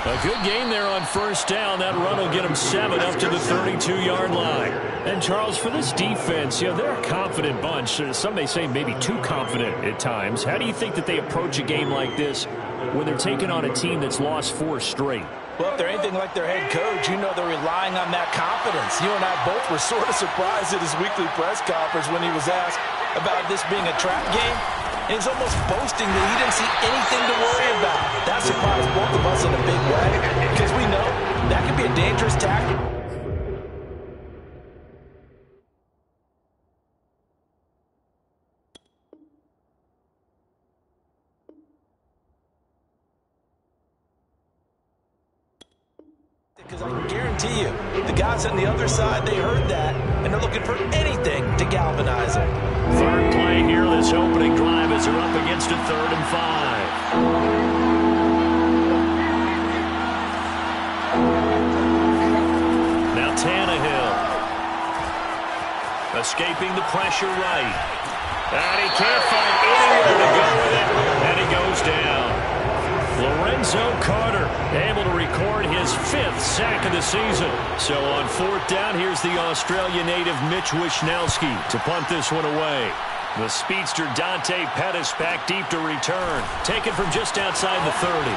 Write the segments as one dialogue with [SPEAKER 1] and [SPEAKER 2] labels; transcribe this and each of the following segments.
[SPEAKER 1] A good gain there on first down. That run will get them 7 up to the 32-yard line. And, Charles, for this defense, they're a confident bunch. Some may say maybe too confident at times. How do you think that they approach a game like this when they're taking on a team that's lost 4 straight?
[SPEAKER 2] Well, if they're anything like their head coach, they're relying on that confidence. You and I both were sort of surprised at his weekly press conference when he was asked about this being a trap game. And he's almost boasting that he didn't see anything to worry about. That surprised both of us in a big way because we know that could be a dangerous tactic. Because I can guarantee you, the guys on the other side, they heard that, and they're looking for anything to galvanize them.
[SPEAKER 1] Third play here, this opening drive as they're up against a 3rd and 5. Now Tannehill. Escaping the pressure right. And he can't find anywhere to go with it, and he goes down. Lorenzo Carter able to record his 5th sack of the season. So on 4th down, here's the Australia native Mitch Wishnowsky to punt this one away. The speedster Dante Pettis back deep to return. Taken from just outside the 30.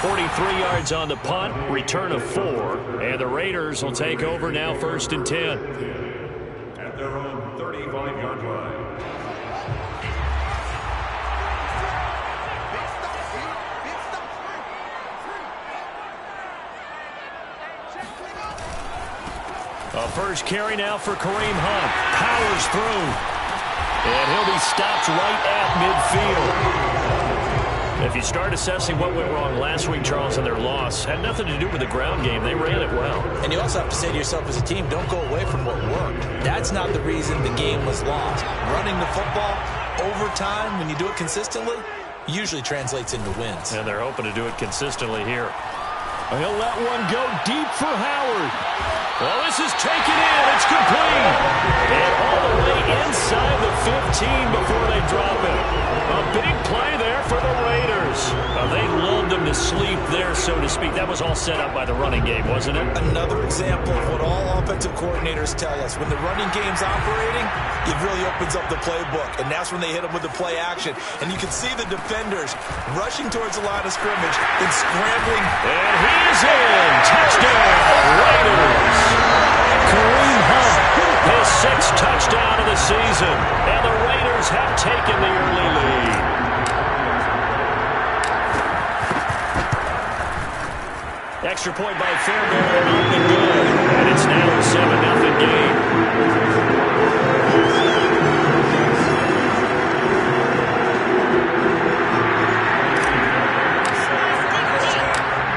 [SPEAKER 1] 43 yards on the punt, return of 4. And the Raiders will take over now 1st and 10.
[SPEAKER 3] At their own 35-yard line.
[SPEAKER 1] A first carry now for Kareem Hunt. Powers through. And he'll be stopped right at midfield. If you start assessing what went wrong last week, Charles, in their loss, had nothing to do with the ground game. They ran it well.
[SPEAKER 2] And you also have to say to yourself as a team, don't go away from what worked. That's not the reason the game was lost. Running the football over time, when you do it consistently, usually translates into wins.
[SPEAKER 1] And they're hoping to do it consistently here. He'll let one go deep for Howard. Well, this is taken in. It's complete. And all the way inside the 15 before they drop it. A big play there for the Raiders. They lulled them to sleep there, so to speak. That was all set up by the running game, wasn't it?
[SPEAKER 2] Another example of what all offensive coordinators tell us. When the running game's operating, it really opens up the playbook. And that's when they hit them with the play action. And you can see the defenders rushing towards the line of scrimmage and scrambling.
[SPEAKER 1] And he's in. Touchdown, Raiders. Kareem Hunt, his 6th touchdown of the season. And the Raiders have taken the early lead. Extra point by Fairbairn, not been good. And it's now a 7-0 game.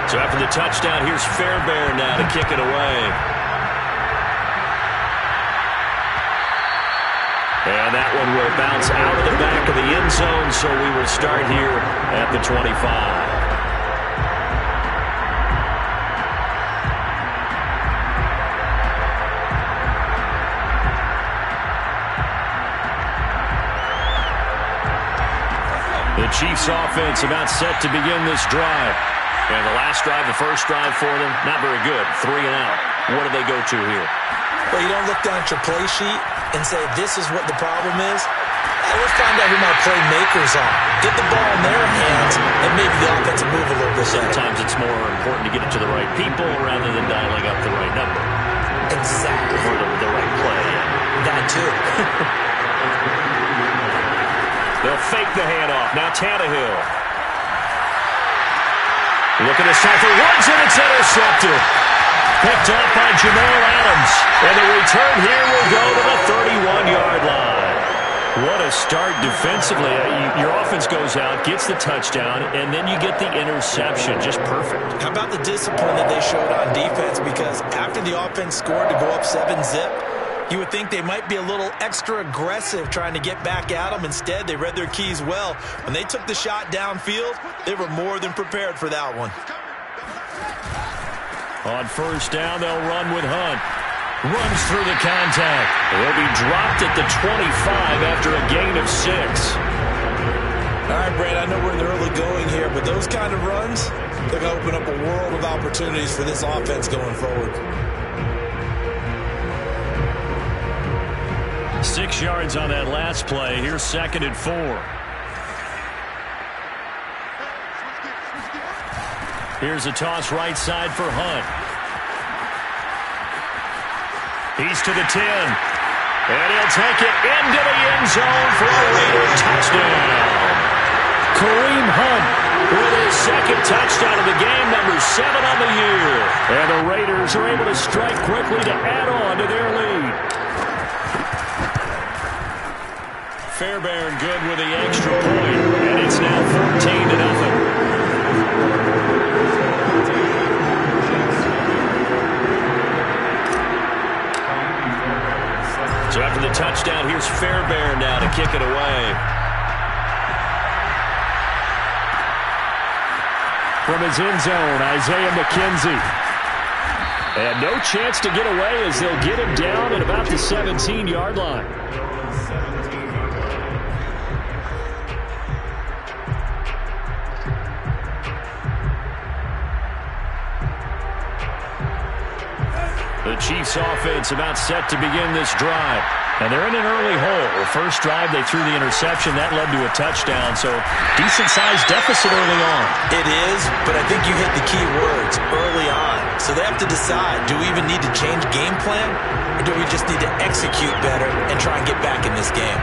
[SPEAKER 1] So after the touchdown, here's Fairbairn now to kick it away. And that one will bounce out of the back of the end zone, so we will start here at the 25. The Chiefs offense about set to begin this drive. And the last drive, the first drive for them, not very good. 3 and out. What do they go to here?
[SPEAKER 2] Well, you don't look down at your play sheet and say, this is what the problem is. Let's find out who my playmakers are. Get the ball in their hands and maybe the offense will move a little bit.
[SPEAKER 1] Sometimes it's more important to get it to the right people rather than dialing up the right number.
[SPEAKER 2] Exactly.
[SPEAKER 1] For the right play.
[SPEAKER 2] That too.
[SPEAKER 1] They'll fake the handoff. Now Tannehill. Looking to cipher Woods, and it's intercepted. Picked up by Jamal Adams. And the return here will go to the 31-yard line. What a start defensively. Your offense goes out, gets the touchdown, and then you get the interception. Just perfect.
[SPEAKER 2] How about the discipline that they showed on defense? Because after the offense scored to go up 7-zip, you would think they might be a little extra aggressive trying to get back at them. Instead, they read their keys well. When they took the shot downfield, they were more than prepared for that one.
[SPEAKER 1] On first down, they'll run with Hunt. Runs through the contact. He'll be dropped at the 25 after a gain of 6.
[SPEAKER 2] All right, Brad, I know we're in the early going here, but those kind of runs, they're going to open up a world of opportunities for this offense going forward.
[SPEAKER 1] 6 yards on that last play. Here's 2nd and 4. Here's a toss right side for Hunt. He's to the 10. And he'll take it into the end zone for a Raider touchdown. Kareem Hunt with his 2nd touchdown of the game, number 7 on the year. And the Raiders are able to strike quickly to add on to their lead. Fairbairn good with the extra point, and it's now 14-0. So after the touchdown, here's Fairbairn now to kick it away. From his end zone, Isaiah McKenzie. And no chance to get away as they'll get him down at about the 17-yard line. The Chiefs offense about set to begin this drive. And they're in an early hole. First drive, they threw the interception. That led to a touchdown. So decent-sized deficit early on.
[SPEAKER 2] It is, but I think you hit the key words, early on. So they have to decide, do we even need to change game plan? Or do we just need to execute better and try and get back in this game?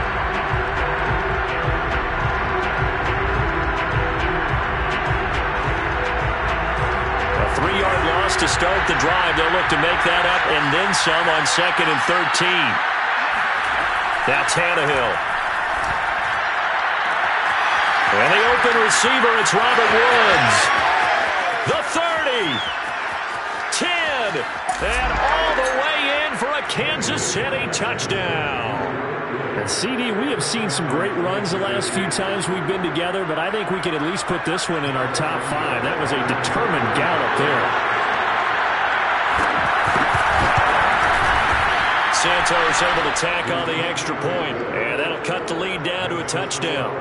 [SPEAKER 1] A 3-yard loss to start the drive. They'll look to make that up and then some on 2nd and 13. That's Tannehill. And the open receiver, it's Robert Woods. The 30. 10. And all the way in for a Kansas City touchdown. And CD, we have seen some great runs the last few times we've been together, but I think we can at least put this one in our top 5. That was a determined gallop there. Santos able to tack on the extra point, and that'll cut the lead down to a touchdown.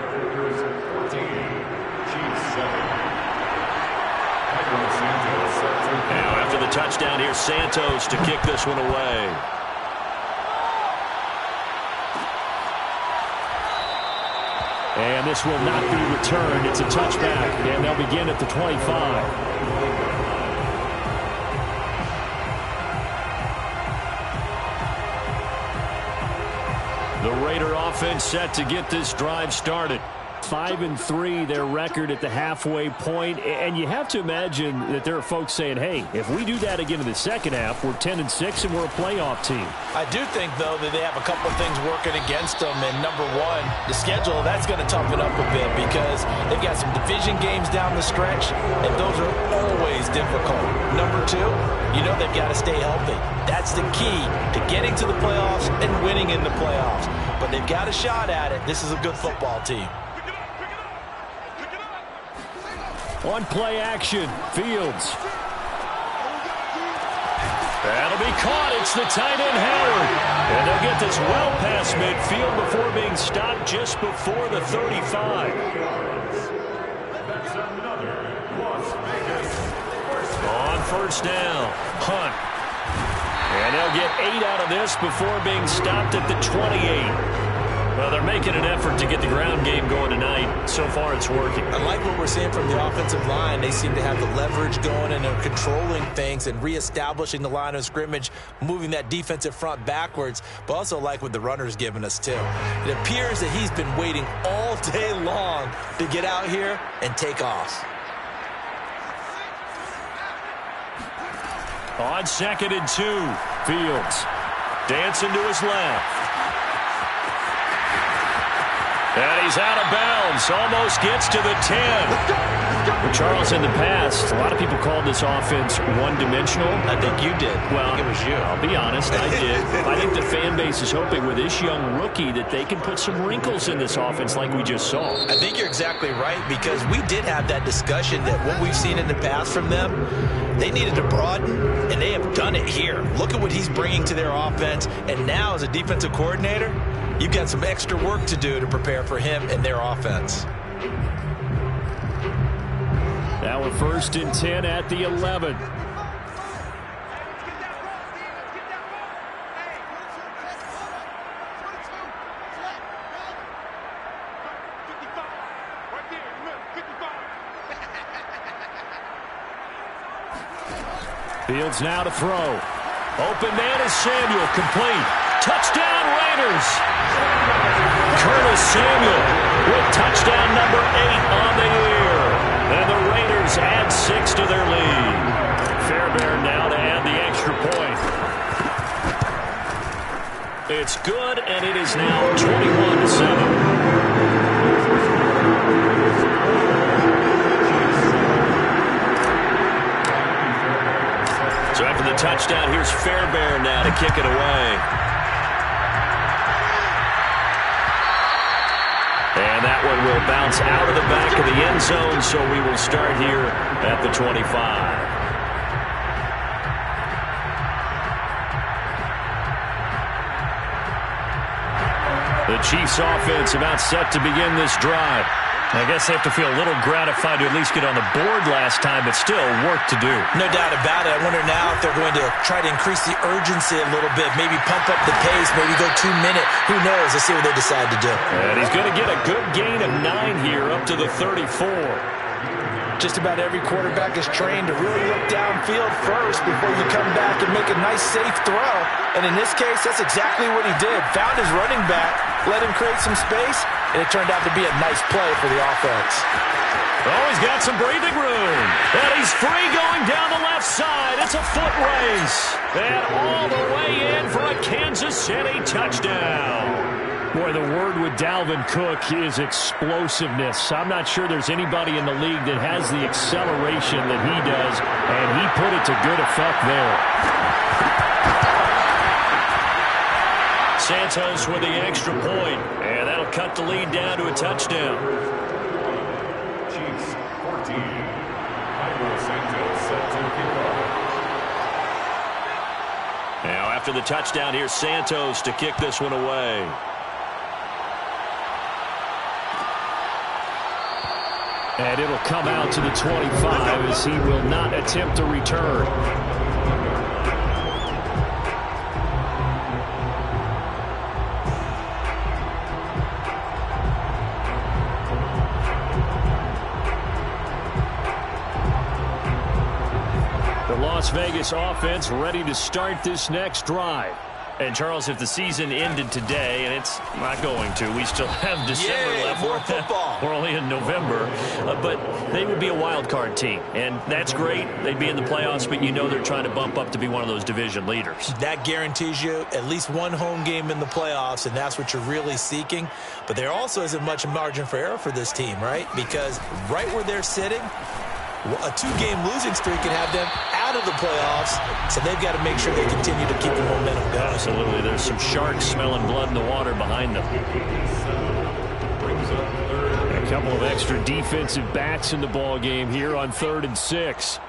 [SPEAKER 1] Now after the touchdown, here's Santos to kick this one away. And this will not be returned. It's a touchback, and they'll begin at the 25. The Raider offense set to get this drive started. 5-3 their record at the halfway point, and you have to imagine that there are folks saying, hey, if we do that again in the second half, we're 10-6 and we're a playoff team.
[SPEAKER 2] I do think, though, that they have a couple of things working against them, and number one, the schedule, that's going to toughen up a bit because they've got some division games down the stretch, and those are always difficult. Number two, you know they've got to stay healthy. That's the key to getting to the playoffs and winning in the playoffs. But they've got a shot at it. This is a good football team.
[SPEAKER 1] On play action, Fields. That'll be caught. It's the tight end, Howard. And they'll get this well past midfield before being stopped just before the 35. On first down, Hunt. And they'll get 8 out of this before being stopped at the 28. Well, they're making an effort to get the ground game going tonight. So far, it's working.
[SPEAKER 2] I like what we're seeing from the offensive line. They seem to have the leverage going, and they're controlling things and reestablishing the line of scrimmage, moving that defensive front backwards, but also like what the runner's giving us, too. It appears that he's been waiting all day long to get out here and take off.
[SPEAKER 1] On 2nd and 2, Fields dancing to his left. And he's out of bounds. Almost gets to the 10. Well, Charles, in the past, a lot of people called this offense one-dimensional.
[SPEAKER 2] I think you did.
[SPEAKER 1] Well,
[SPEAKER 2] I think it was you.
[SPEAKER 1] I'll be honest, I did. I think the fan base is hoping with this young rookie that they can put some wrinkles in this offense like we just saw.
[SPEAKER 2] I think you're exactly right, because we did have that discussion that what we've seen in the past from them, they needed to broaden, and they have done it here. Look at what he's bringing to their offense, and now as a defensive coordinator, you've got some extra work to do to prepare for him and their offense.
[SPEAKER 1] Now we're 1st and 10 at the 11. Fields now to throw. Open man is Samuel, complete. Touchdown Raiders. Curtis Samuel with touchdown number 8 on the year. And the Raiders add 6 to their lead. Fairbairn now to add the extra point. It's good, and it is now 21-7. So after the touchdown, here's Fairbairn now to kick it away. And that one will bounce out of the back of the end zone, so we will start here at the 25. The Chiefs offense about set to begin this drive. I guess they have to feel a little gratified to at least get on the board last time, but still work to do.
[SPEAKER 2] No doubt about it. I wonder now if they're going to try to increase the urgency a little bit, maybe pump up the pace, maybe go 2-minute. Who knows? Let's see what they decide to do.
[SPEAKER 1] And he's going to get a good gain of 9 here up to the 34.
[SPEAKER 2] Just about every quarterback is trained to really look downfield first before you come back and make a nice, safe throw. And in this case, that's exactly what he did. Found his running back, let him create some space, and it turned out to be a nice play for the offense.
[SPEAKER 1] Oh, he's got some breathing room. And he's free going down the left side. It's a foot race. And all the way in for a Kansas City touchdown. Boy, the word with Dalvin Cook is explosiveness. I'm not sure there's anybody in the league that has the acceleration that he does, and he put it to good effect there. Santos with the extra point, and that'll cut the lead down to a touchdown.
[SPEAKER 3] Chiefs 14. Cairo Santos set to kick off.
[SPEAKER 1] Now after the touchdown, here's Santos to kick this one away. And it'll come out to the 25 as he will not attempt to return. The Las Vegas offense ready to start this next drive. And, Charles, if the season ended today, and it's not going to, we still have December left.
[SPEAKER 2] More football.
[SPEAKER 1] We're only in November. But they would be a wild card team, and that's great. They'd be in the playoffs, but you know they're trying to bump up to be one of those division leaders.
[SPEAKER 2] That guarantees you at least one home game in the playoffs, and that's what you're really seeking. But there also isn't much margin for error for this team, right? Because right where they're sitting, a 2-game losing streak can have them out of the playoffs, so they've got to make sure they continue to keep the momentum going.
[SPEAKER 1] Absolutely. There's some sharks smelling blood in the water behind them. A couple of extra defensive backs in the ball game here on 3rd and 6.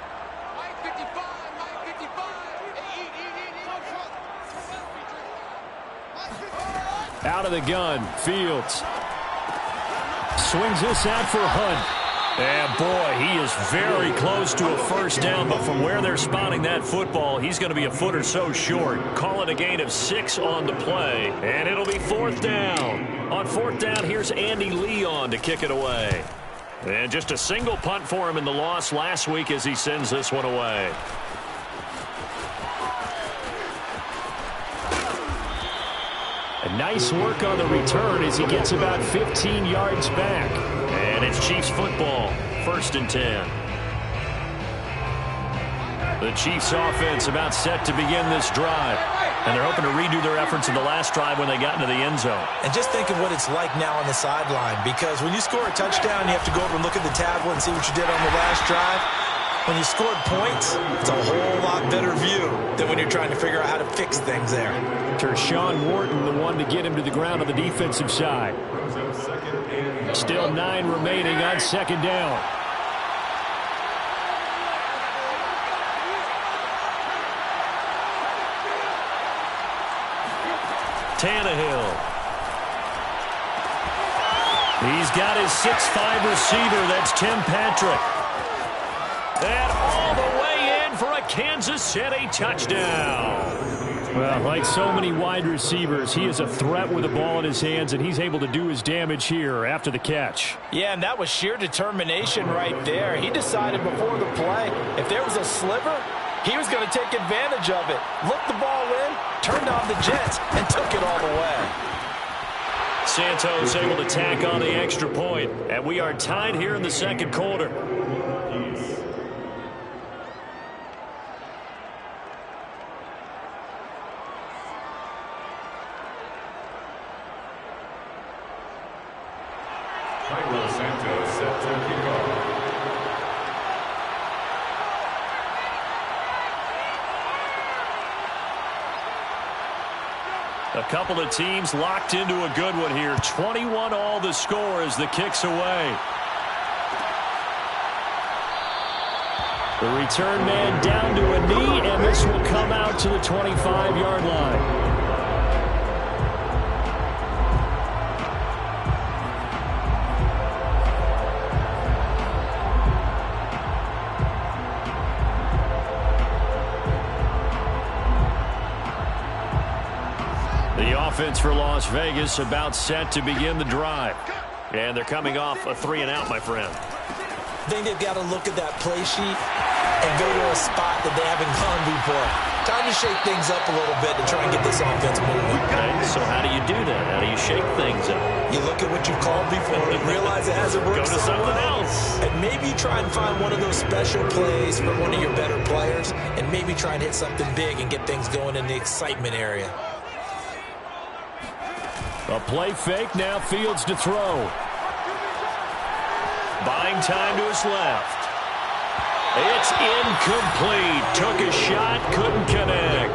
[SPEAKER 1] Out of the gun, Fields. Swings this out for Hunt. And, boy, he is very close to a first down, but from where they're spotting that football, he's going to be a foot or so short. Call it a gain of 6 on the play, and it'll be 4th down. On 4th down, here's Andy Leon to kick it away. And just a single punt for him in the loss last week as he sends this one away. A nice work on the return as he gets about 15 yards back. And it's Chiefs football, 1st and 10. The Chiefs offense about set to begin this drive. And they're hoping to redo their efforts in the last drive when they got into the end zone.
[SPEAKER 2] And just think of what it's like now on the sideline, because when you score a touchdown, you have to go over and look at the tablet and see what you did on the last drive. When you scored points, it's a whole lot better view than when you're trying to figure out how to fix things there.
[SPEAKER 1] Tershawn Wharton, the one to get him to the ground on the defensive side. Still 9 remaining on 2nd down. Tannehill. He's got his 6'5" receiver. That's Tim Patrick. And all the way in for a Kansas City touchdown. Well, like so many wide receivers, he is a threat with the ball in his hands, and he's able to do his damage here after the catch.
[SPEAKER 2] Yeah, and that was sheer determination right there. He decided before the play, if there was a sliver, he was going to take advantage of it. Looked the ball in, turned on the jets, and took it all the way.
[SPEAKER 1] Santos able to tack on the extra point, and we are tied here in the second quarter.
[SPEAKER 3] Santos set to kick off.
[SPEAKER 1] A couple of teams locked into a good one here. 21 all the score as the kick's away. The return man down to a knee, and this will come out to the 25-yard line. The offense for Las Vegas about set to begin the drive. And they're coming off a 3-and-out, my friend.
[SPEAKER 2] I think they've got to look at that play sheet and go to a spot that they haven't gone before. Time to shake things up a little bit to try and get this offense moving.
[SPEAKER 1] Okay, so how do you do that? How do you shake things up?
[SPEAKER 2] You look at what you've called before and realize it hasn't worked.
[SPEAKER 1] Go to something else.
[SPEAKER 2] And maybe try and find one of those special plays for one of your better players, and maybe try and hit something big and get things going in the excitement area.
[SPEAKER 1] A play fake, now Fields to throw. Buying time to his left. It's incomplete. Took a shot, couldn't connect.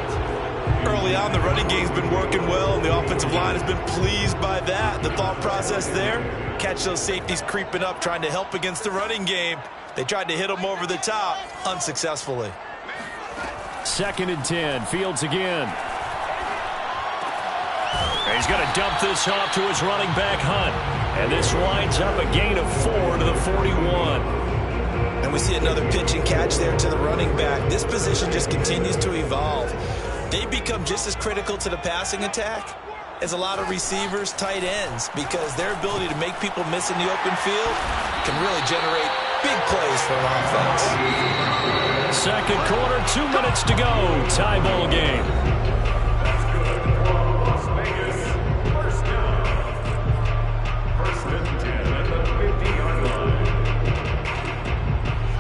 [SPEAKER 2] Early on, the running game's been working well, and the offensive line has been pleased by that. The thought process there, catch those safeties creeping up, trying to help against the running game. They tried to hit them over the top, unsuccessfully.
[SPEAKER 1] 2nd and 10, Fields again. He's going to dump this off to his running back, Hunt. And this winds up a gain of 4 to the 41.
[SPEAKER 2] And we see another pitch and catch there to the running back. This position just continues to evolve. They become just as critical to the passing attack as a lot of receivers, tight ends, because their ability to make people miss in the open field can really generate big plays for an offense.
[SPEAKER 1] Second quarter, 2 minutes to go. Tie ball game.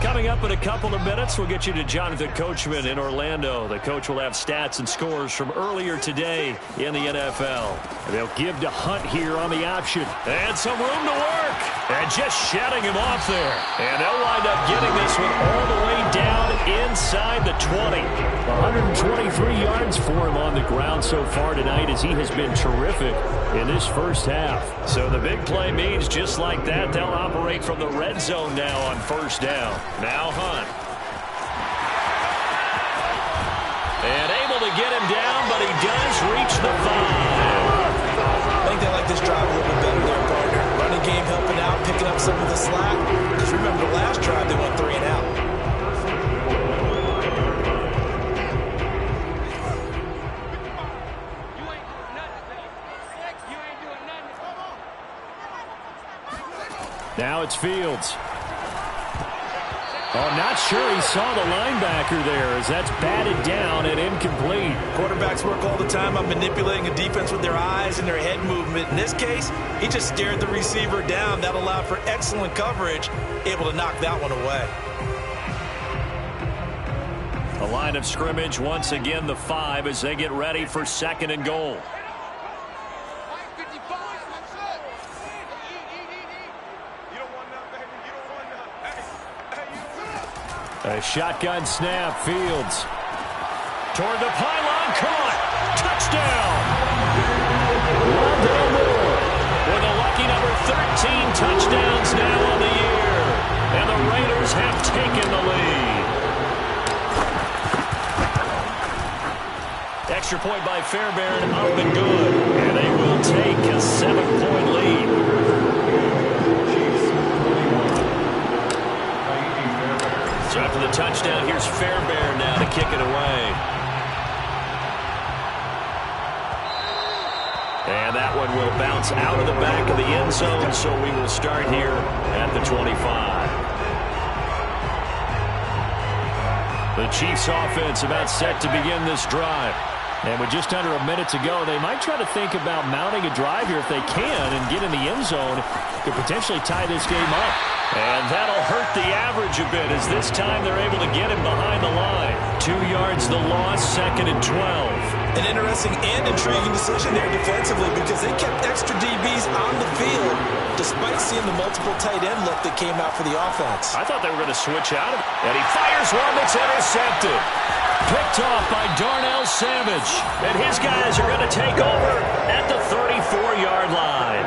[SPEAKER 1] Coming up in a couple of minutes, we'll get you to Jonathan Coachman in Orlando. The coach will have stats and scores from earlier today in the NFL. And they'll give to Hunt here on the option. And some room to work. And just shutting him off there. And they'll wind up getting this one all the way down inside the 20. 123 yards for him on the ground so far tonight, as he has been terrific in this first half. So the big play means just like that, they'll operate from the red zone now on first down. Now Hunt. And able to get him down, but he does reach the 5.
[SPEAKER 2] I think they like this drive a little bit better there, partner. Running game helping out, picking up some of the slack. Because remember, the last drive they went 3-and-out.
[SPEAKER 1] Now it's Fields. Oh, not sure he saw the linebacker there, as that's batted down and incomplete.
[SPEAKER 2] Quarterbacks work all the time on manipulating a defense with their eyes and their head movement. In this case, he just stared the receiver down. That allowed for excellent coverage, able to knock that one away.
[SPEAKER 1] A line of scrimmage, once again the 5 as they get ready for 2nd and goal. A shotgun snap, Fields. Toward the pylon, caught. Touchdown! Rondale Moore with a lucky number 13 touchdowns now on the year. And the Raiders have taken the lead. Extra point by Fairbairn, up and good. And they will take a 7-point lead. And that one will bounce out of the back of the end zone, so we will start here at the 25. The Chiefs offense about set to begin this drive. And with just under a minute to go, they might try to think about mounting a drive here if they can and get in the end zone to potentially tie this game up. And that'll hurt the average a bit as this time they're able to get him behind the line. 2 yards the loss, 2nd and 12.
[SPEAKER 2] An interesting and intriguing decision there defensively because they kept extra DBs on the field despite seeing the multiple tight end look that came out for the offense.
[SPEAKER 1] I thought they were going to switch out of it. And he fires one that's intercepted. Picked off by Darnell Savage. And his guys are going to take over at the 34-yard line.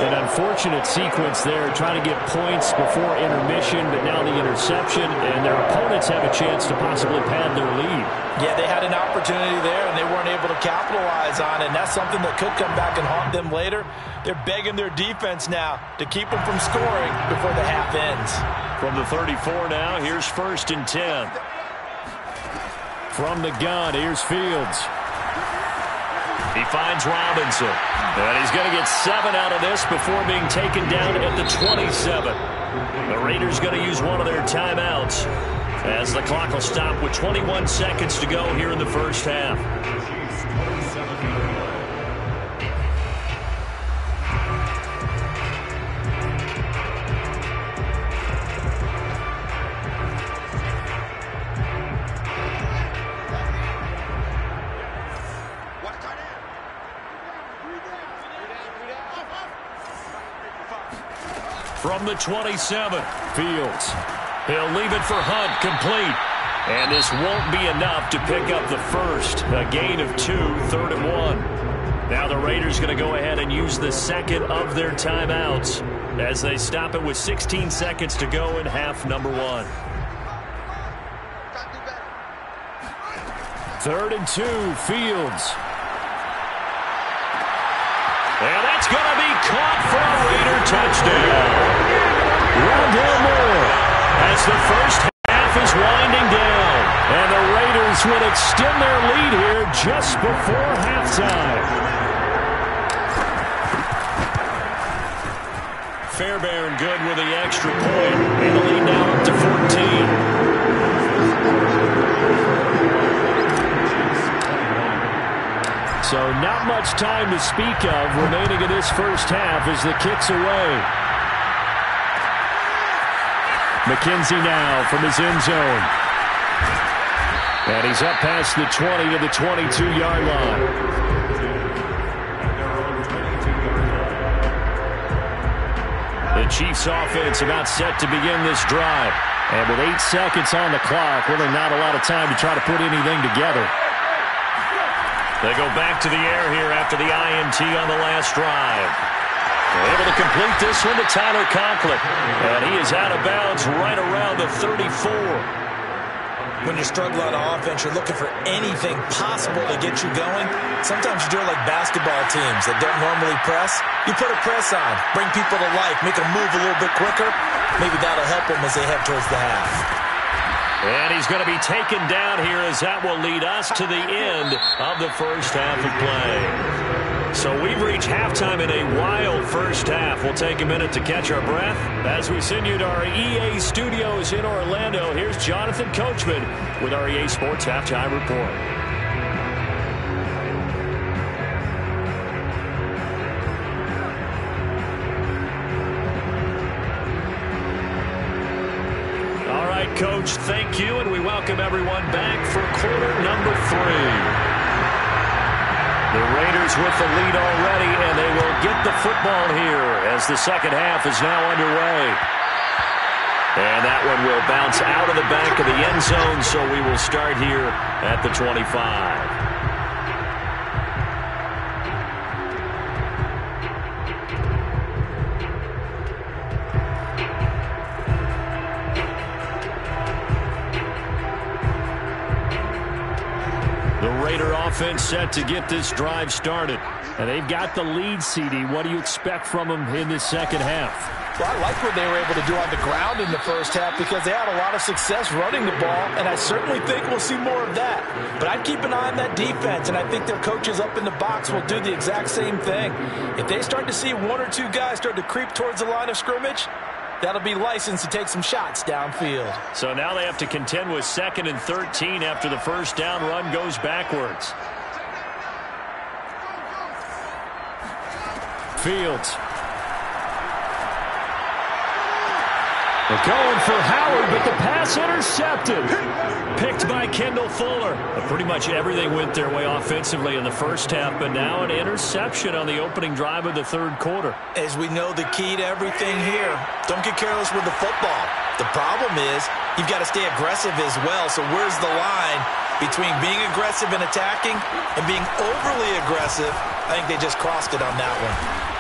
[SPEAKER 1] An unfortunate sequence there, trying to get points before intermission, but now the interception, and their opponents have a chance to possibly pad their lead.
[SPEAKER 2] Yeah, they had an opportunity there, and they weren't able to capitalize on it, and that's something that could come back and haunt them later. They're begging their defense now to keep them from scoring before the half ends.
[SPEAKER 1] From the 34 now, here's 1st and 10. From the gun, here's Fields. He finds Robinson. And he's going to get 7 out of this before being taken down at the 27. The Raiders going to use one of their timeouts as the clock will stop with 21 seconds to go here in the first half. From the 27, Fields. He'll leave it for Hunt, complete. And this won't be enough to pick up the first. A gain of 2, 3rd and 1. Now the Raiders going to go ahead and use the second of their timeouts as they stop it with 16 seconds to go in half number 1. 3rd and 2, Fields. And that's going to be caught for a Raider touchdown. Rondale Moore as the first half is winding down. And the Raiders will extend their lead here just before halftime. Fairbairn good with the extra point. And the lead now up to 14. So not much time to speak of remaining in this first half as the kick's away. McKenzie now from his end zone. And he's up past the 20 to the 22-yard line. The Chiefs offense about set to begin this drive. And with 8 seconds on the clock, really not a lot of time to try to put anything together. They go back to the air here after the INT on the last drive. They're able to complete this one to Tyler Conklin. And he is out of bounds right around the 34.
[SPEAKER 2] When you struggle on offense, you're looking for anything possible to get you going. Sometimes you do it like basketball teams that don't normally press. You put a press on, bring people to life, make them move a little bit quicker. Maybe that'll help them as they head towards the half.
[SPEAKER 1] And he's going to be taken down here as that will lead us to the end of the first half of play. So we've reached halftime in a wild first half. We'll take a minute to catch our breath as we send you to our EA studios in Orlando. Here's Jonathan Coachman with our EA Sports Halftime Report. Coach, thank you, and we welcome everyone back for quarter number 3. The Raiders with the lead already, and they will get the football here as the second half is now underway. And that one will bounce out of the back of the end zone, so we will start here at the 25. Offense set to get this drive started. And they've got the lead, CD. What do you expect from them in this second half?
[SPEAKER 2] Well, I like what they were able to do on the ground in the first half because they had a lot of success running the ball, and I certainly think we'll see more of that. But I'd keep an eye on that defense, and I think their coaches up in the box will do the exact same thing. If they start to see one or two guys start to creep towards the line of scrimmage, that'll be licensed to take some shots downfield.
[SPEAKER 1] So now they have to contend with 2nd and 13 after the first down run goes backwards. Fields. They're going for Howard, but the pass intercepted. Picked by Kendall Fuller. But pretty much everything went their way offensively in the first half, but now an interception on the opening drive of the third quarter.
[SPEAKER 2] As we know, the key to everything here, don't get careless with the football. The problem is you've got to stay aggressive as well. So where's the line between being aggressive and attacking and being overly aggressive? I think they just crossed it on that one.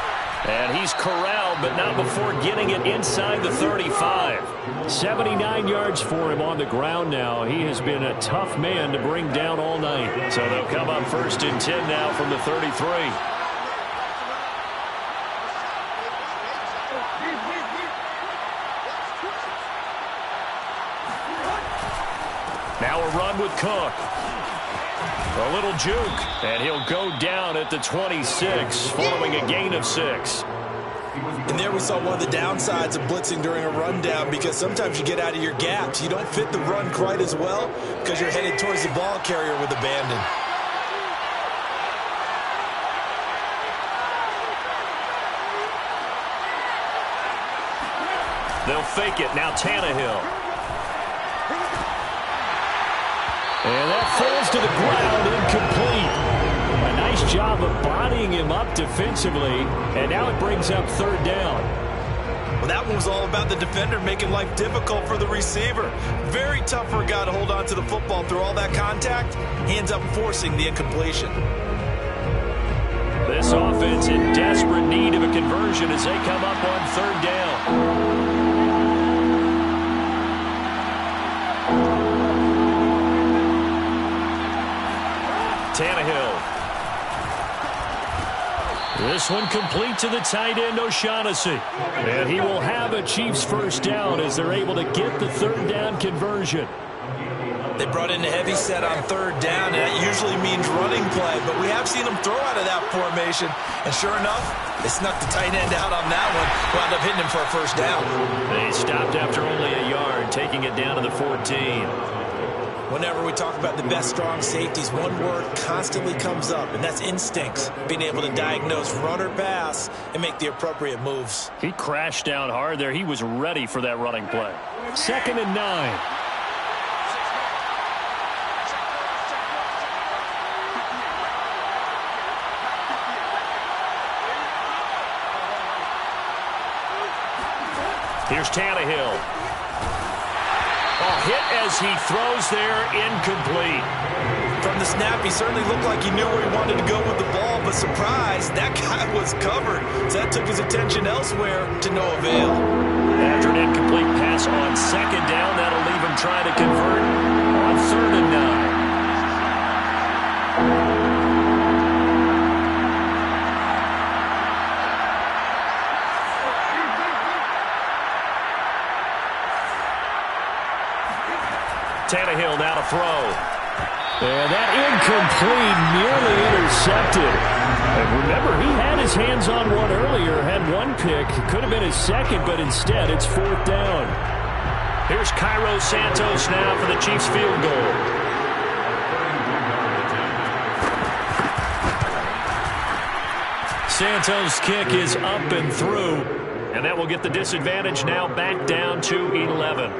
[SPEAKER 1] And he's corralled, but not before getting it inside the 35. 79 yards for him on the ground now. He has been a tough man to bring down all night. So they'll come up 1st and 10 now from the 33. Now a run with Cook. A little juke, and he'll go down at the 26, following a gain of 6.
[SPEAKER 2] And there we saw one of the downsides of blitzing during a rundown because sometimes you get out of your gaps. You don't fit the run quite as well because you're headed towards the ball carrier with abandon.
[SPEAKER 1] They'll fake it. Now Tannehill. And that falls to the ground, incomplete. A nice job of bodying him up defensively, and now it brings up 3rd down.
[SPEAKER 2] Well, that one was all about the defender making life difficult for the receiver. Very tough for a guy to hold on to the football through all that contact. He ends up forcing the incompletion.
[SPEAKER 1] This offense in desperate need of a conversion as they come up on 3rd down. Tannehill. This one complete to the tight end, O'Shaughnessy. And he will have a Chiefs 1st down as they're able to get the 3rd down conversion.
[SPEAKER 2] They brought in a heavy set on 3rd down, and that usually means running play. But we have seen them throw out of that formation. And sure enough, they snuck the tight end out on that one. Wound up hitting him for a 1st down.
[SPEAKER 1] They stopped after only a yard, taking it down to the 14.
[SPEAKER 2] Whenever we talk about the best strong safeties, one word constantly comes up, and that's instincts. Being able to diagnose run or pass and make the appropriate moves.
[SPEAKER 1] He crashed down hard there. He was ready for that running play. 2nd and 9. Here's Tannehill. Hit as he throws there, incomplete.
[SPEAKER 2] From the snap, he certainly looked like he knew where he wanted to go with the ball, but surprise, that guy was covered. So that took his attention elsewhere to no avail.
[SPEAKER 1] After an incomplete pass on 2nd down, that'll leave him trying to convert on 3rd and 9. Tannehill now to throw. And that incomplete, nearly intercepted. And remember, he had his hands on one earlier, had one pick. Could have been his 2nd, but instead it's 4th down. Here's Cairo Santos now for the Chiefs field goal. Santos' kick is up and through. And that will get the disadvantage now back down to 11.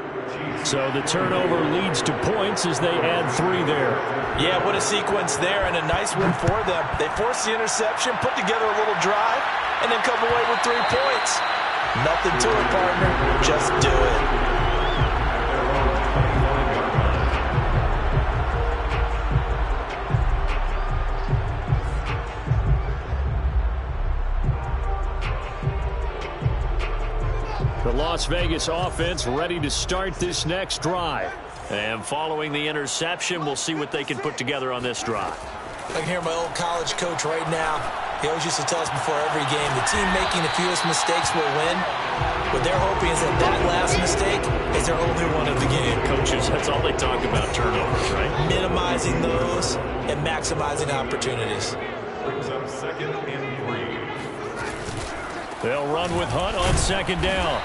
[SPEAKER 1] So the turnover leads to points as they add 3 there.
[SPEAKER 2] Yeah, what a sequence there, and a nice one for them. They forced the interception, put together a little drive, and then come away with 3 points. Nothing to it, partner. Just do it.
[SPEAKER 1] The Las Vegas offense ready to start this next drive. And following the interception, we'll see what they can put together on this drive.
[SPEAKER 2] I can hear my old college coach right now. He always used to tell us before every game, the team making the fewest mistakes will win. What they're hoping is that that last mistake is their only one of the game.
[SPEAKER 1] Coaches, that's all they talk about, turnovers, right?
[SPEAKER 2] Minimizing those and maximizing opportunities.
[SPEAKER 3] Brings up 2nd and 3.
[SPEAKER 1] They'll run with Hunt on 2nd down.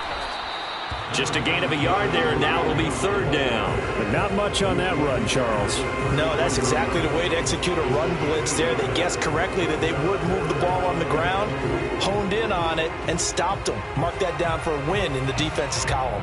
[SPEAKER 1] Just a gain of a yard there, and now it'll be 3rd down. But not much on that run, Charles.
[SPEAKER 2] No, that's exactly the way to execute a run blitz there. They guessed correctly that they would move the ball on the ground, honed in on it, and stopped them. Mark that down for a win in the defense's column.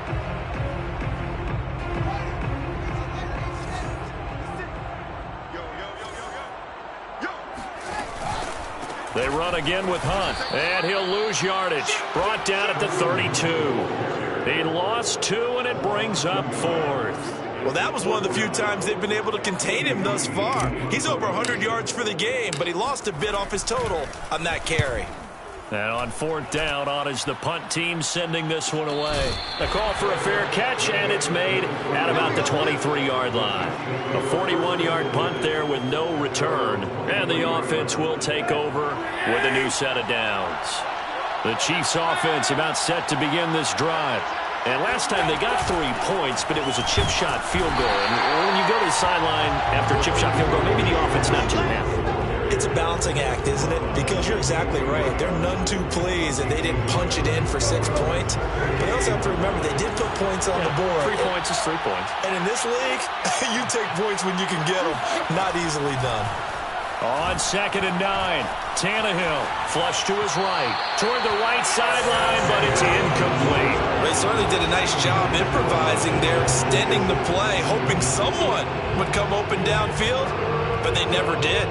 [SPEAKER 1] They run again with Hunt, and he'll lose yardage. Brought down at the 32. He lost 2, and it brings up 4th.
[SPEAKER 2] Well, that was one of the few times they've been able to contain him thus far. He's over 100 yards for the game, but he lost a bit off his total on that carry.
[SPEAKER 1] And on 4th down, on is the punt team sending this one away. The call for a fair catch, and it's made at about the 23-yard line. A 41-yard punt there with no return, and the offense will take over with a new set of downs. The Chiefs offense about set to begin this drive. And last time they got 3 points, but it was a chip shot field goal. And when you go to the sideline after a chip shot field goal, maybe the offense not too happy.
[SPEAKER 2] It's a balancing act, isn't it? Because you're exactly right. They're none too pleased and they didn't punch it in for 6 points. But they also have to remember they did put points on the board.
[SPEAKER 1] 3 points is 3 points.
[SPEAKER 2] And in this league, you take points when you can get them. Not easily done.
[SPEAKER 1] On 2nd and 9, Tannehill flush to his right, toward the right sideline, but it's incomplete.
[SPEAKER 2] They certainly did a nice job improvising there, extending the play, hoping someone would come open downfield, but they never did.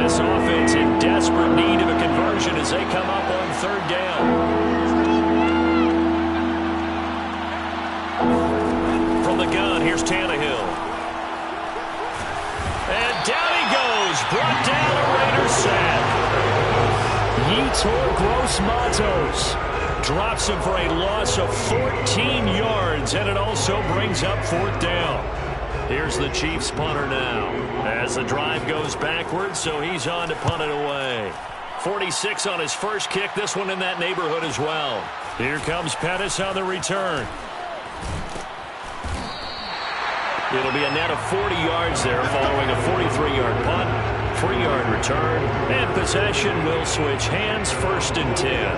[SPEAKER 1] This offense in desperate need of a conversion as they come up on 3rd down. From the gun, here's Tannehill. And down he goes, brought down a Raiders sack. Yetur Gross-Matos drops him for a loss of 14 yards, and it also brings up 4th down. Here's the Chiefs punter now as the drive goes backwards, so he's on to punt it away. 46 on his first kick, this one in that neighborhood as well. Here comes Pettis on the return. It'll be a net of 40 yards there following a 43-yard punt, 3-yard return, and possession will switch hands, 1st and 10.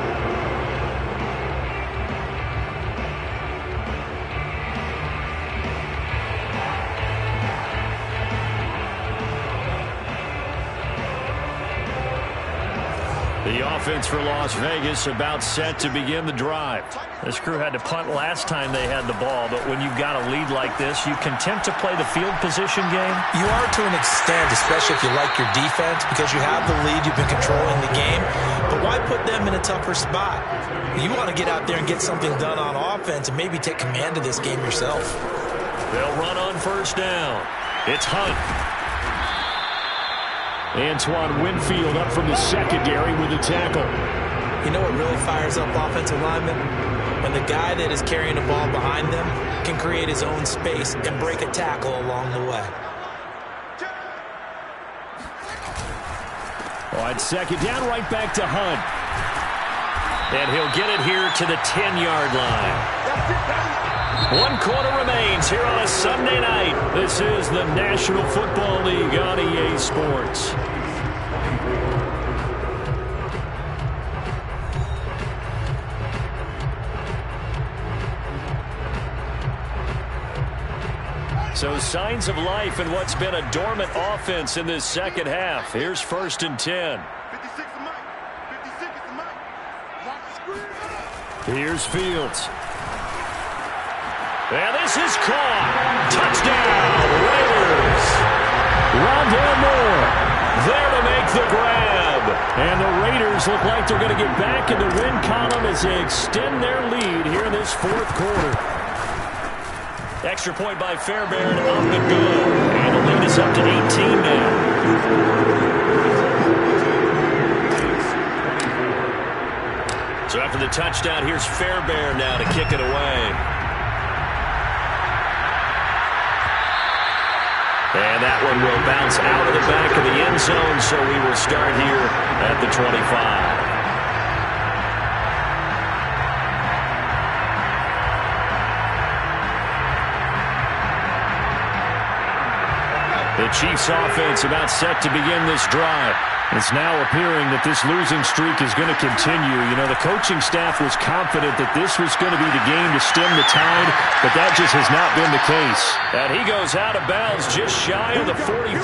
[SPEAKER 1] The offense for Las Vegas about set to begin the drive. This crew had to punt last time they had the ball, but when you've got a lead like this, you content to play the field position game?
[SPEAKER 2] You are to an extent, especially if you like your defense, because you have the lead, you've been controlling the game. But why put them in a tougher spot? You want to get out there and get something done on offense and maybe take command of this game yourself.
[SPEAKER 1] They'll run on 1st down. It's Hunt. Antoine Winfield up from the secondary with the tackle.
[SPEAKER 2] You know what really fires up offensive linemen? When the guy that is carrying the ball behind them can create his own space and break a tackle along the way.
[SPEAKER 1] On 2nd down, right back to Hunt. And he'll get it here to the 10-yard line. 1 quarter remains here on a Sunday night. This is the National Football League on EA Sports. So signs of life in what's been a dormant offense in this second half. Here's 1st and 10. Here's Fields. And this is caught. Touchdown, Raiders. Rondale Moore there to make the grab. And the Raiders look like they're going to get back in the win column as they extend their lead here in this 4th quarter. Extra point by Fairbairn up and good. And the lead is up to 18 now. So after the touchdown, here's Fairbairn now to kick it away. And that one will bounce out of the back of the end zone, so we will start here at the 25. The Chiefs offense about set to begin this drive. It's now appearing that this losing streak is going to continue. You know, the coaching staff was confident that this was going to be the game to stem the tide, but that just has not been the case. And he goes out of bounds just shy of the 45.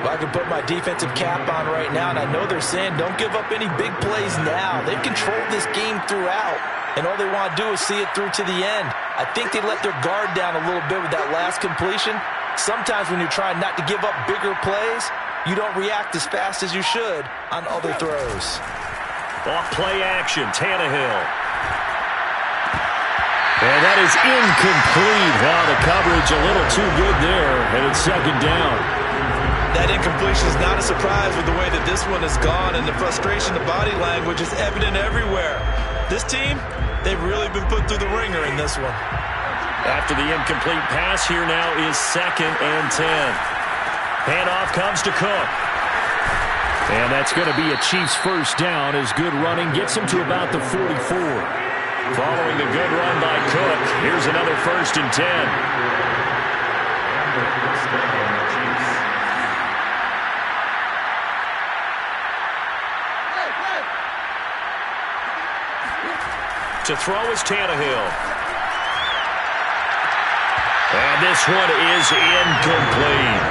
[SPEAKER 2] Well, I can put my defensive cap on right now, and I know they're saying don't give up any big plays now. They've controlled this game throughout, and all they want to do is see it through to the end. I think they let their guard down a little bit with that last completion. Sometimes when you're trying not to give up bigger plays, you don't react as fast as you should on other throws.
[SPEAKER 1] Off play action, Tannehill. And that is incomplete. Wow, the coverage a little too good there, and it's second down.
[SPEAKER 2] That incompletion is not a surprise with the way that this one has gone, and the frustration, the body language is evident everywhere. This team, they've really been put through the ringer in this one.
[SPEAKER 1] After the incomplete pass, here now is 2nd and 10. Handoff comes to Cook. And that's going to be a Chiefs first down as good running gets him to about the 44. Following a good run by Cook, here's another 1st and 10. To throw is Tannehill. And this one is incomplete.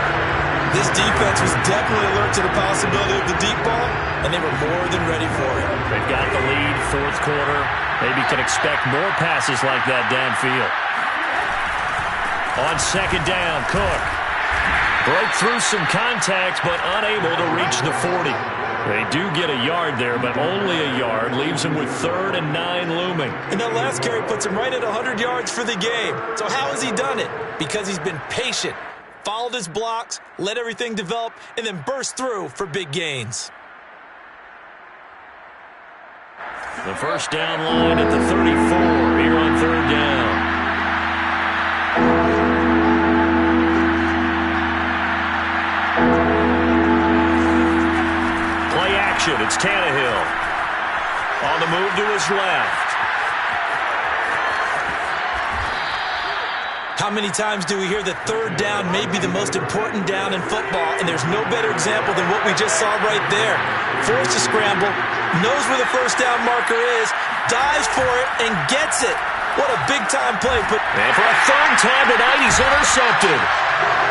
[SPEAKER 2] This defense was definitely alert to the possibility of the deep ball, and they were more than ready for it.
[SPEAKER 1] They've got the lead, 4th quarter. Maybe can expect more passes like that downfield. On 2nd down, Cook broke through some contact, but unable to reach the 40. They do get a yard there, but only a yard. Leaves him with 3rd and 9 looming.
[SPEAKER 2] And that last carry puts him right at 100 yards for the game. So how has he done it? Because he's been patient, followed his blocks, let everything develop, and then burst through for big gains.
[SPEAKER 1] The first down line at the 34 here on 3rd down. It's Tannehill. On the move to his left.
[SPEAKER 2] How many times do we hear that 3rd down may be the most important down in football, and there's no better example than what we just saw right there. Forced to scramble, knows where the 1st down marker is, dives for it, and gets it. What a big-time play.
[SPEAKER 1] And for a 3rd time tonight, he's intercepted.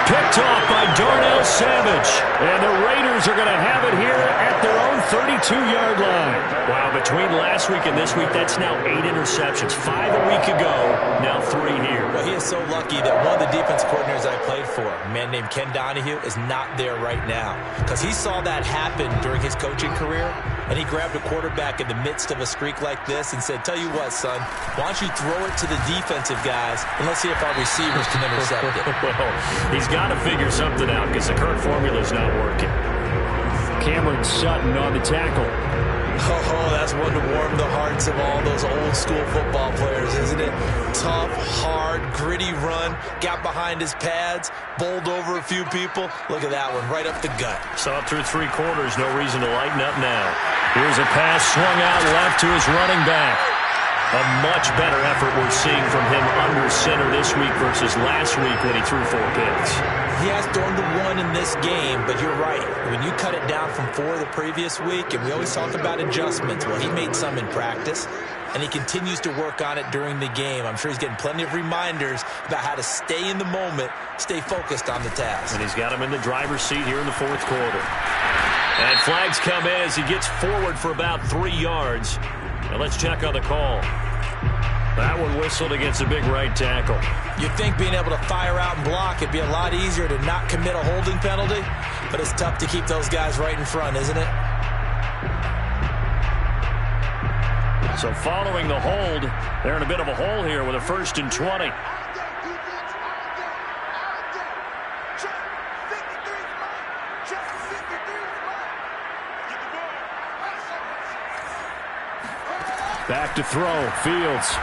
[SPEAKER 1] Picked off by Darnell Savage. And the Raiders are going to have it here at their own 32-yard line. Wow, between last week and this week, that's now 8 interceptions. 5 a week ago, now 3 here.
[SPEAKER 2] Well, he is so lucky that one of the defense coordinators I played for, a man named Ken Donahue, is not there right now. Because he saw that happen during his coaching career, and he grabbed a quarterback in the midst of a streak like this and said, tell you what, son, why don't you throw it to the defensive guys, and let's see if our receivers can intercept it.
[SPEAKER 1] Well, he's got to figure something out because the current formula is not working. Cameron Sutton on the tackle.
[SPEAKER 2] Oh, that's one to warm the hearts of all those old-school football players, isn't it? Tough, hard, gritty run, got behind his pads, bowled over a few people. Look at that one, right up the gut.
[SPEAKER 1] Saw it through 3 quarters, no reason to lighten up now. Here's a pass swung out left to his running back. A much better effort we're seeing from him under center this week versus last week when he threw 4 picks.
[SPEAKER 2] He has thrown the 1 in this game, but you're right. When you cut it down from 4 the previous week, and we always talk about adjustments, well, he made some in practice, and he continues to work on it during the game. I'm sure he's getting plenty of reminders about how to stay in the moment, stay focused on the task.
[SPEAKER 1] And he's got him in the driver's seat here in the 4th quarter. And flags come in as he gets forward for about 3 yards. Now let's check on the call. That one whistled against a big right tackle.
[SPEAKER 2] You'd think being able to fire out and block, it'd be a lot easier to not commit a holding penalty, but it's tough to keep those guys right in front, isn't it?
[SPEAKER 1] So following the hold, they're in a bit of a hole here with a 1st and 20. Back to throw, Fields.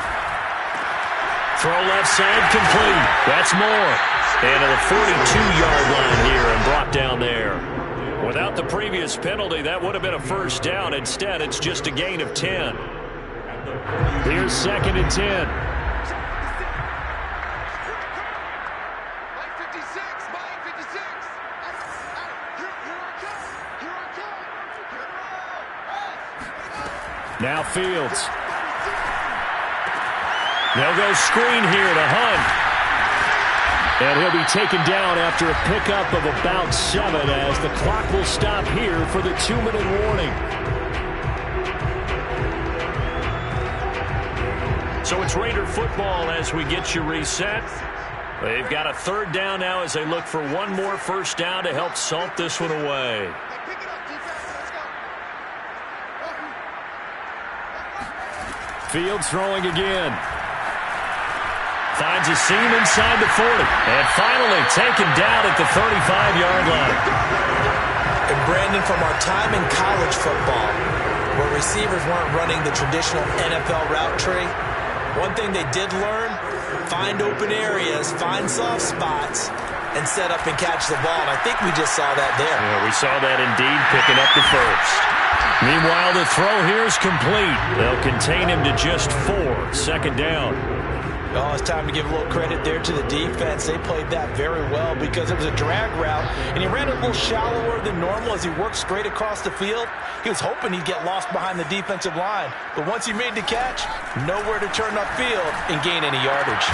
[SPEAKER 1] Throw left side complete. That's more. And to the 42-yard line here and brought down there. Without the previous penalty, that would have been a first down. Instead, it's just a gain of 10. Here's 2nd and 10. Now Fields. They'll go screen here to Hunt. And he'll be taken down after a pickup of about 7 as the clock will stop here for the 2-minute warning. So it's Raider football as we get you reset. They've got a 3rd down now as they look for one more first down to help salt this one away. Fields throwing again. Finds a seam inside the 40. And finally taken down at the 35-yard line.
[SPEAKER 2] And Brandon, from our time in college football, where receivers weren't running the traditional NFL route tree, one thing they did learn, find open areas, find soft spots, and set up and catch the ball. And I think we just saw that there.
[SPEAKER 1] Yeah, we saw that indeed, picking up the first. Meanwhile, the throw here is complete. They'll contain him to just 4. 2nd down.
[SPEAKER 2] Oh, it's time to give a little credit there to the defense. They played that very well because it was a drag route, and he ran it a little shallower than normal as he worked straight across the field. He was hoping he'd get lost behind the defensive line, but once he made the catch, nowhere to turn upfield and gain any yardage.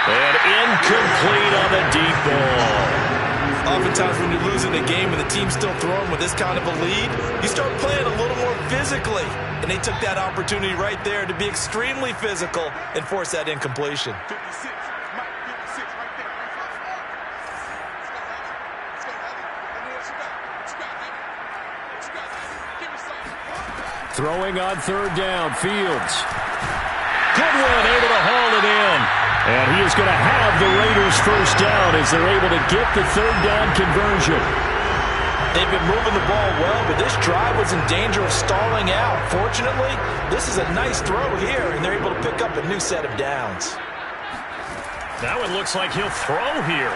[SPEAKER 1] And incomplete on the deep ball.
[SPEAKER 2] Oftentimes when you're losing a game and the team's still throwing with this kind of a lead, you start playing a little more physically. And they took that opportunity right there to be extremely physical and force that incompletion.
[SPEAKER 1] Throwing on 3rd down, Fields. Good one, able to haul it in. And he is going to have the Raiders first down as they're able to get the 3rd down conversion.
[SPEAKER 2] They've been moving the ball well, but this drive was in danger of stalling out. Fortunately, this is a nice throw here, and they're able to pick up a new set of downs.
[SPEAKER 1] Now it looks like he'll throw here.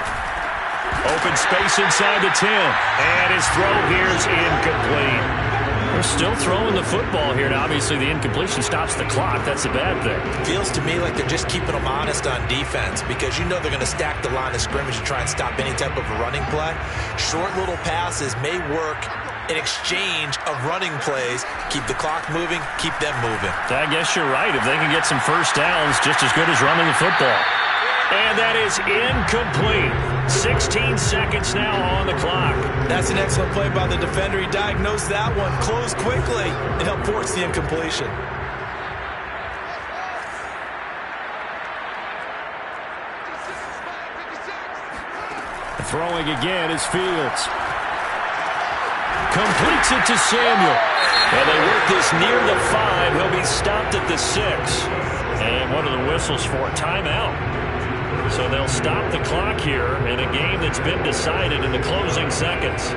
[SPEAKER 1] Open space inside the 10. And his throw here is incomplete. They're still throwing the football here, and obviously the incompletion stops the clock. That's a bad thing.
[SPEAKER 2] Feels to me like they're just keeping them honest on defense because you know they're going to stack the line of scrimmage to try and stop any type of a running play. Short little passes may work in exchange of running plays. Keep the clock moving, keep them moving.
[SPEAKER 1] I guess you're right. If they can get some first downs, just as good as running the football. And that is incomplete. 16 seconds now on the clock.
[SPEAKER 2] That's an excellent play by the defender. He diagnosed that one, closed quickly, and helped force the incompletion.
[SPEAKER 1] Throwing again is Fields. Completes it to Samuel. And they work this near the 5. He'll be stopped at the 6. And what are the whistles for? Timeout. So they'll stop the clock here in a game that's been decided in the closing seconds.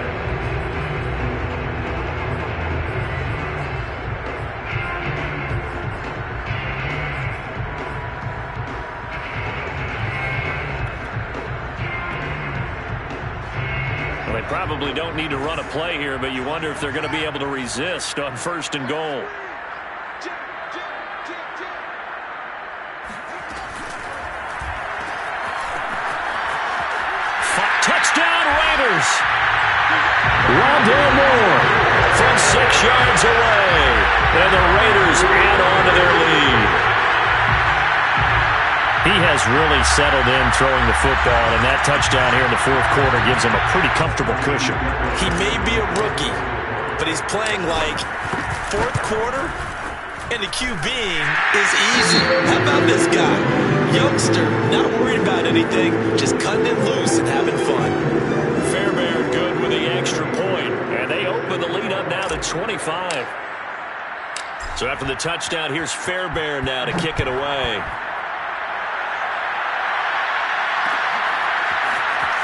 [SPEAKER 1] Well, they probably don't need to run a play here, but you wonder if they're going to be able to resist on 1st and goal. Touchdown Raiders. Rondale Moore from 6 yards away. And the Raiders add on to their lead. He has really settled in throwing the football, and that touchdown here in the 4th quarter gives him a pretty comfortable cushion.
[SPEAKER 2] He may be a rookie, but he's playing like 4th quarter, and the QBing is easy. How about this guy? Youngster, not worried about anything, just cutting it loose and having fun.
[SPEAKER 1] Fairbairn good with the extra point, and they open the lead up now to 25. So after the touchdown, here's Fairbairn now to kick it away.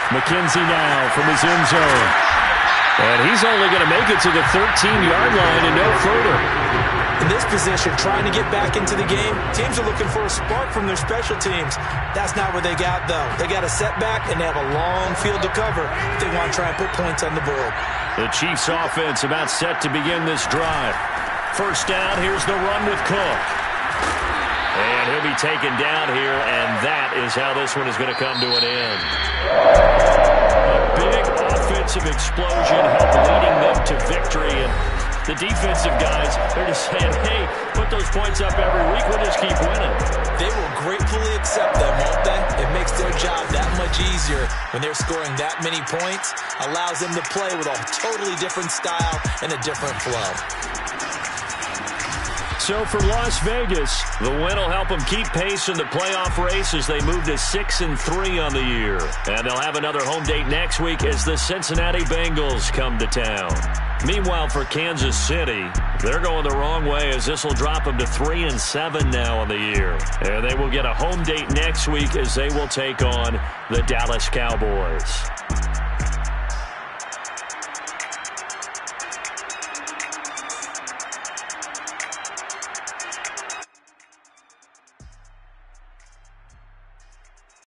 [SPEAKER 1] McKenzie now from his end zone. And he's only going to make it to the 13-yard line and no further.
[SPEAKER 2] In this position, trying to get back into the game. Teams are looking for a spark from their special teams. That's not what they got, though. They got a setback, and they have a long field to cover if they want to try and put points on the board.
[SPEAKER 1] The Chiefs offense about set to begin this drive. First down, here's the run with Cook. And he'll be taken down here, and that is how this one is going to come to an end. A big offensive explosion helped leading them to victory, and the defensive guys, they're just saying, hey, put those points up every week, we'll just keep winning.
[SPEAKER 2] They will gratefully accept them, won't they? It makes their job that much easier when they're scoring that many points, allows them to play with a totally different style and a different flow.
[SPEAKER 1] So for Las Vegas, the win will help them keep pace in the playoff race as they move to 6-3 on the year. And they'll have another home date next week as the Cincinnati Bengals come to town. Meanwhile, for Kansas City, they're going the wrong way as this will drop them to 3-7 now on the year. And they will get a home date next week as they will take on the Dallas Cowboys.